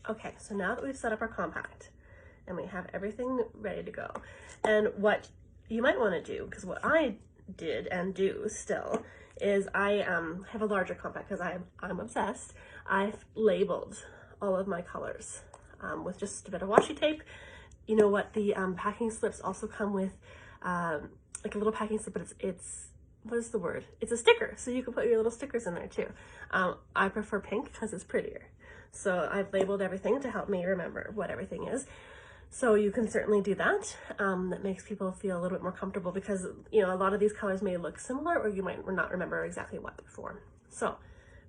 Okay, so now that we've set up our compact and we have everything ready to go, and what you might want to do, because what I did and do still, is I have a larger compact because I'm obsessed. I've labeled all of my colors with just a bit of washi tape. You know what, the packing slips also come with like a little packing slip, but it's what is the word? It's a sticker, so you can put your little stickers in there too. I prefer pink because it's prettier. So I've labeled everything to help me remember what everything is. So you can certainly do that. That makes people feel a little bit more comfortable because, you know, a lot of these colors may look similar or you might not remember exactly what before. So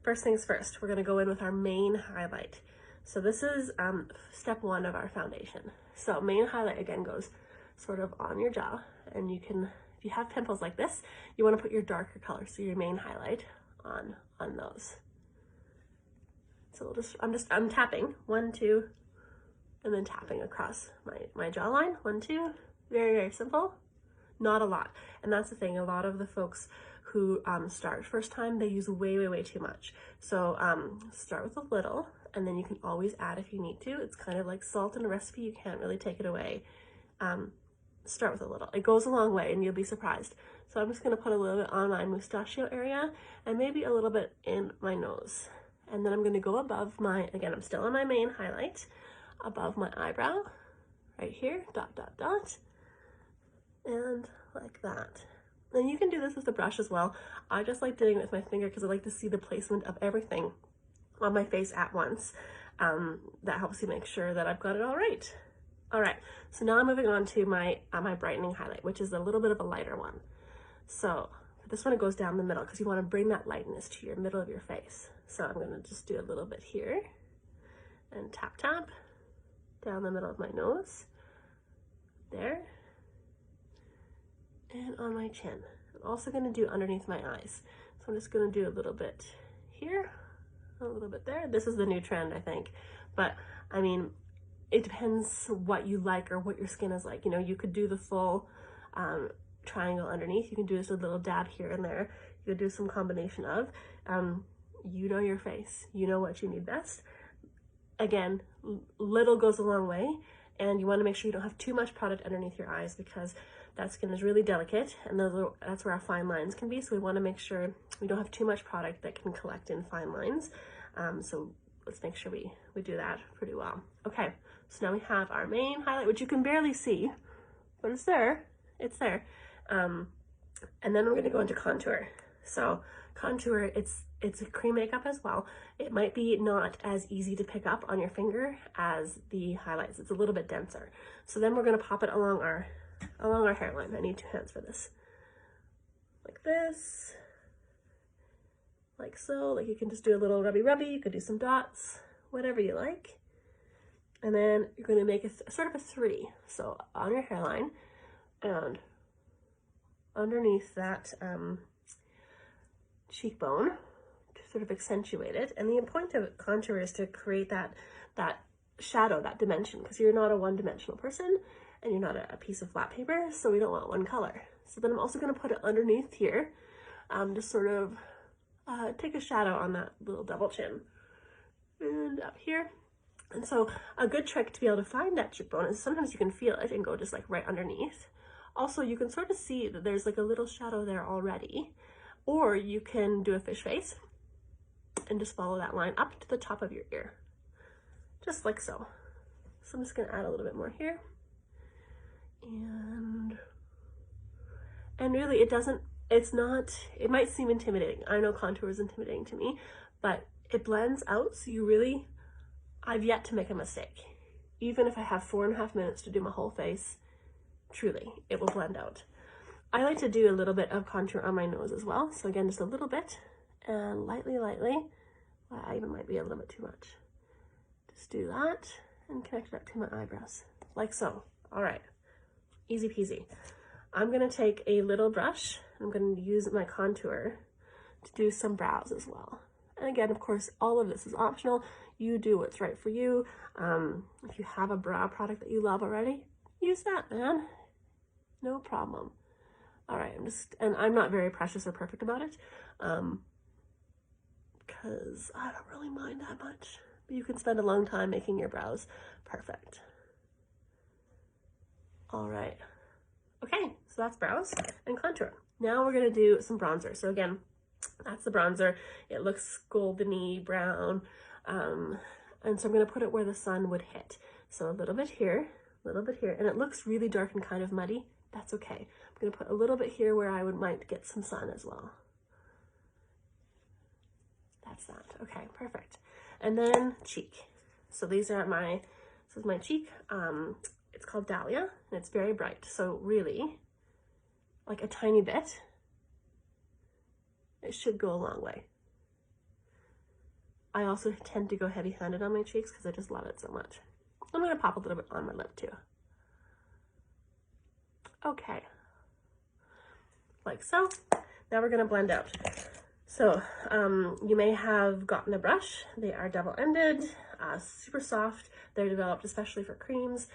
first things first, we're gonna go in with our main highlight. So this is step one of our foundation. So main highlight again goes sort of on your jaw, and you can, if you have pimples like this, you wanna put your darker color, so your main highlight on those. So I'm tapping 1, 2, and then tapping across my jawline, 1, 2, very, very simple, not a lot. And that's the thing, a lot of the folks who start first time, they use way too much. So start with a little, and then you can always add if you need to. It's kind of like salt in a recipe, you can't really take it away. Start with a little, it goes a long way and you'll be surprised. So I'm just gonna put a little bit on my mustachio area and maybe a little bit in my nose. And then I'm gonna go above my, again, I'm still on my main highlight, above my eyebrow, right here, dot, dot, dot, and like that. And you can do this with the brush as well. I just like doing it with my finger because I like to see the placement of everything on my face at once. That helps you make sure that I've got it all right. All right, so now I'm moving on to my brightening highlight, which is a little bit of a lighter one. So for this one, it goes down the middle because you want to bring that lightness to your middle of your face. So I'm going to just do a little bit here and tap, tap down the middle of my nose, there, and on my chin. I'm also going to do underneath my eyes. So I'm just going to do a little bit here, a little bit there. This is the new trend, I think. But I mean, it depends what you like or what your skin is like. You know, you could do the full triangle underneath. You can do just a little dab here and there. You could do some combination of. You know your face. You know what you need best. Again, little goes a long way, and you want to make sure you don't have too much product underneath your eyes because that skin is really delicate, and that's where our fine lines can be. So we want to make sure we don't have too much product that can collect in fine lines. So let's make sure we do that pretty well. Okay, so now we have our main highlight, which you can barely see, but it's there. It's there. And then we're going to go into contour. So contour, it's a cream makeup as well. It might be not as easy to pick up on your finger as the highlights. It's a little bit denser. So then we're going to pop it along our hairline. I need 2 hands for this. Like this. Like so. Like you can just do a little rubby. You could do some dots, whatever you like. And then you're going to make a sort of a 3. So on your hairline and underneath that cheekbone to sort of accentuate it. And the point of contour is to create that shadow, that dimension, because you're not a one-dimensional person and you're not a piece of flat paper, so we don't want one color. So then I'm also going to put it underneath here, to sort of take a shadow on that little double chin and up here. And so a good trick to be able to find that cheekbone is sometimes you can feel it and go just like right underneath. Also, you can sort of see that there's like a little shadow there already, or you can do a fish face and just follow that line up to the top of your ear, just like so. So I'm just gonna add a little bit more here. And really it might seem intimidating. I know contour is intimidating to me, but it blends out. So I've yet to make a mistake. Even if I have 4.5 minutes to do my whole face, truly, it will blend out. I like to do a little bit of contour on my nose as well. So again, just a little bit and lightly. Well, I even might be a little bit too much. Just do that and connect it up to my eyebrows, like so. All right, easy peasy. I'm gonna take a little brush. I'm gonna use my contour to do some brows as well. And again, of course, all of this is optional. You do what's right for you. If you have a brow product that you love already, use that, man. No problem. All right, I'm not very precious or perfect about it, because I don't really mind that much. but you can spend a long time making your brows perfect. All right. Okay, so that's brows and contour. Now we're gonna do some bronzer. So again, that's the bronzer. It looks goldeny brown. And so I'm gonna put it where the sun would hit. So a little bit here, and it looks really dark and kind of muddy. That's okay. I'm gonna put a little bit here where I might get some sun as well. That's that. Okay, perfect. And then cheek. So these are this is my cheek. It's called Dahlia, and it's very bright. So really, like a tiny bit, it should go a long way. I also tend to go heavy-handed on my cheeks because I just love it so much. I'm gonna pop a little bit on my lip too. Okay, like so. Now we're gonna blend out. So you may have gotten a brush. They are double-ended, super soft. They're developed especially for creams.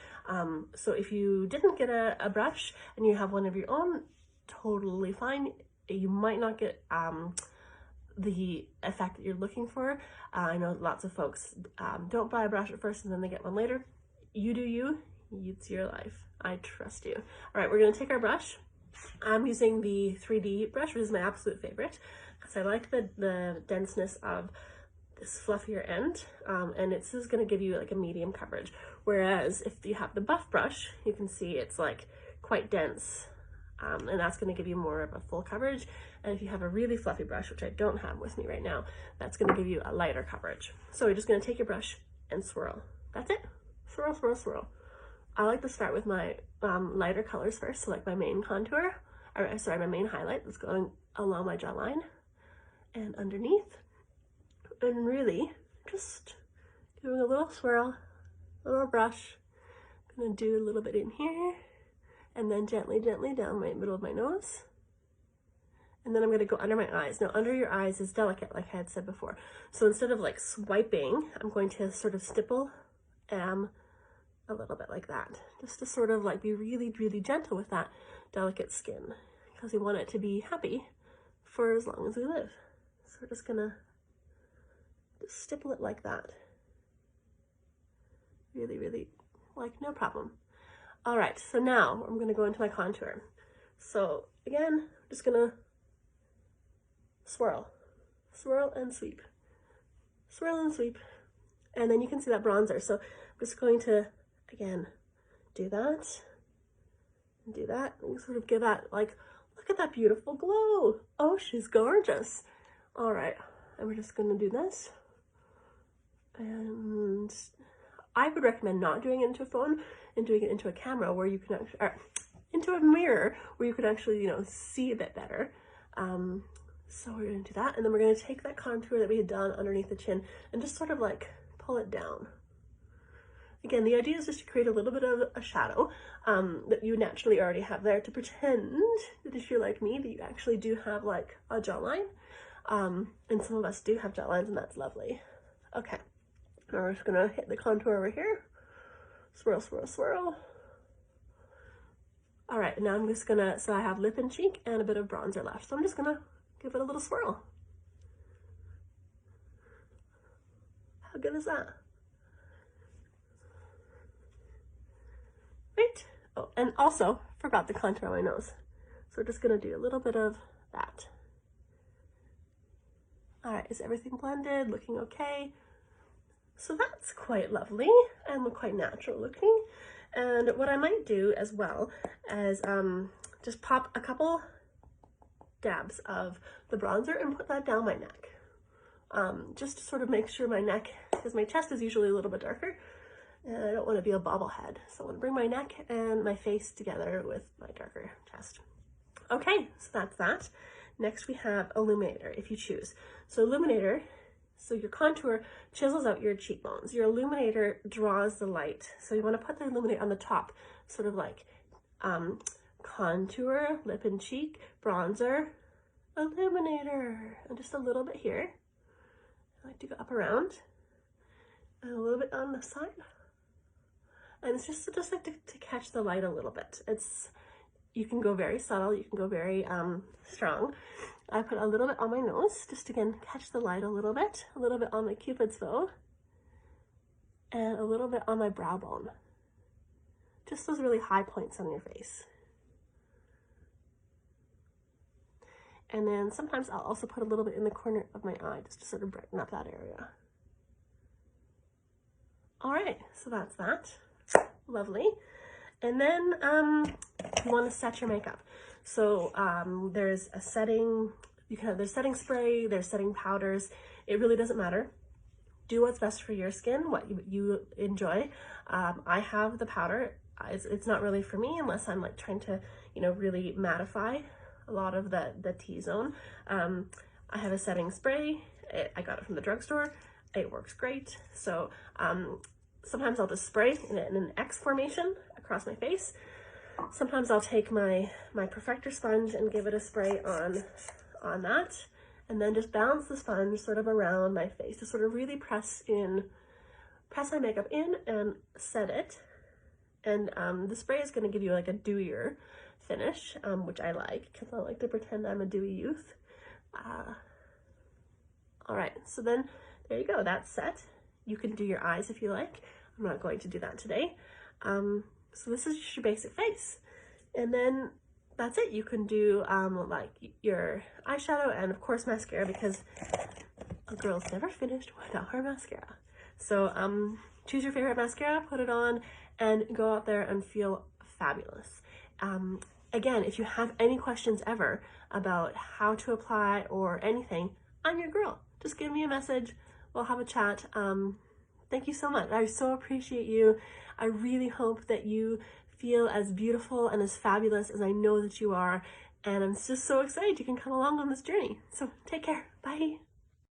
So if you didn't get a brush and you have one of your own, totally fine. You might not get the effect that you're looking for. I know lots of folks don't buy a brush at first and then they get one later. You do you, it's your life. I trust you. All right, we're gonna take our brush. I'm using the 3D brush, which is my absolute favorite, because I like the denseness of this fluffier end, and this is gonna give you like a medium coverage. Whereas if you have the buff brush, you can see it's like quite dense, and that's gonna give you more of a full coverage. And if you have a really fluffy brush, which I don't have with me right now, that's gonna give you a lighter coverage. So you're just gonna take your brush and swirl. That's it. Swirl, swirl, swirl. I like to start with my lighter colors first, so like my main contour, or sorry, my main highlight that's going along my jawline and underneath. And really just doing a little swirl, a little brush. I'm gonna do a little bit in here, and then gently, gently down my middle of my nose. And then I'm gonna go under my eyes. Now under your eyes is delicate, like I had said before. So instead of like swiping, I'm going to sort of stipple a little bit like that, just to sort of like be really, really gentle with that delicate skin, because we want it to be happy for as long as we live. So we're just gonna just stipple it like that. Really, really, like no problem. All right, so now I'm gonna go into my contour. So again, I'm just gonna swirl, swirl and sweep, swirl and sweep. And then you can see that bronzer. So I'm just going to, again, do that, and do that, and sort of give that, like, look at that beautiful glow. Oh, she's gorgeous. All right, and we're just gonna do this. And I would recommend not doing it into a phone and doing it into a camera where you can actually, or into a mirror where you can actually, you know, see a bit better. So we're gonna do that, and then we're gonna take that contour that we had done underneath the chin and just sort of like pull it down. Again, the idea is just to create a little bit of a shadow that you naturally already have there, to pretend that if you're like me, that you actually do have like a jawline. And some of us do have jawlines, and that's lovely. Okay, now we're just gonna hit the contour over here. Swirl, swirl, swirl. All right, now I'm just gonna, so I have lip and cheek and a bit of bronzer left. So I'm just gonna give it a little swirl. How good is that? Right? Oh, and also forgot the contour on my nose. So we're just gonna do a little bit of that. All right, is everything blended? Looking okay? So that's quite lovely and quite natural looking. And what I might do as well is just pop a couple dabs of the bronzer and put that down my neck. Just to sort of make sure my neck, because my chest is usually a little bit darker, and I don't want to be a bobblehead. So I want to bring my neck and my face together with my darker chest. Okay, so that's that. Next we have illuminator, if you choose. So illuminator, so your contour chisels out your cheekbones. Your illuminator draws the light. So you want to put the illuminator on the top, sort of like contour, lip and cheek, bronzer, illuminator, and just a little bit here. I like to go up around, and a little bit on the side. And it's just like to catch the light a little bit. You can go very subtle, you can go very strong. I put a little bit on my nose, just again, catch the light a little bit on my cupid's bow. little bit on my brow bone. Just those really high points on your face. And then sometimes I'll also put a little bit in the corner of my eye just to sort of brighten up that area. All right, so that's that. Lovely. And then you want to set your makeup. So there's a setting, there's setting spray, there's setting powders. It really doesn't matter. Do what's best for your skin, what you enjoy. I have the powder. It's not really for me unless I'm like trying to, really mattify a lot of the T-zone. I have a setting spray. I got it from the drugstore. It works great. So sometimes I'll just spray in an X formation across my face. Sometimes I'll take my perfector sponge and give it a spray on that, and then just bounce the sponge sort of around my face to sort of really press my makeup in and set it. And the spray is going to give you like a dewier finish, which I like because I like to pretend I'm a dewy youth. All right, so then there you go, that's set. You can do your eyes if you like. I'm not going to do that today. So this is just your basic face. And then that's it. You can do like your eyeshadow and of course mascara, because a girl's never finished without her mascara. So choose your favorite mascara, put it on, and go out there and feel fabulous. Again, if you have any questions ever about how to apply or anything, I'm your girl. Just give me a message. We'll have a chat. Thank you so much. I so appreciate you. I really hope that you feel as beautiful and as fabulous as I know that you are. And I'm just so excited you can come along on this journey. So take care. Bye.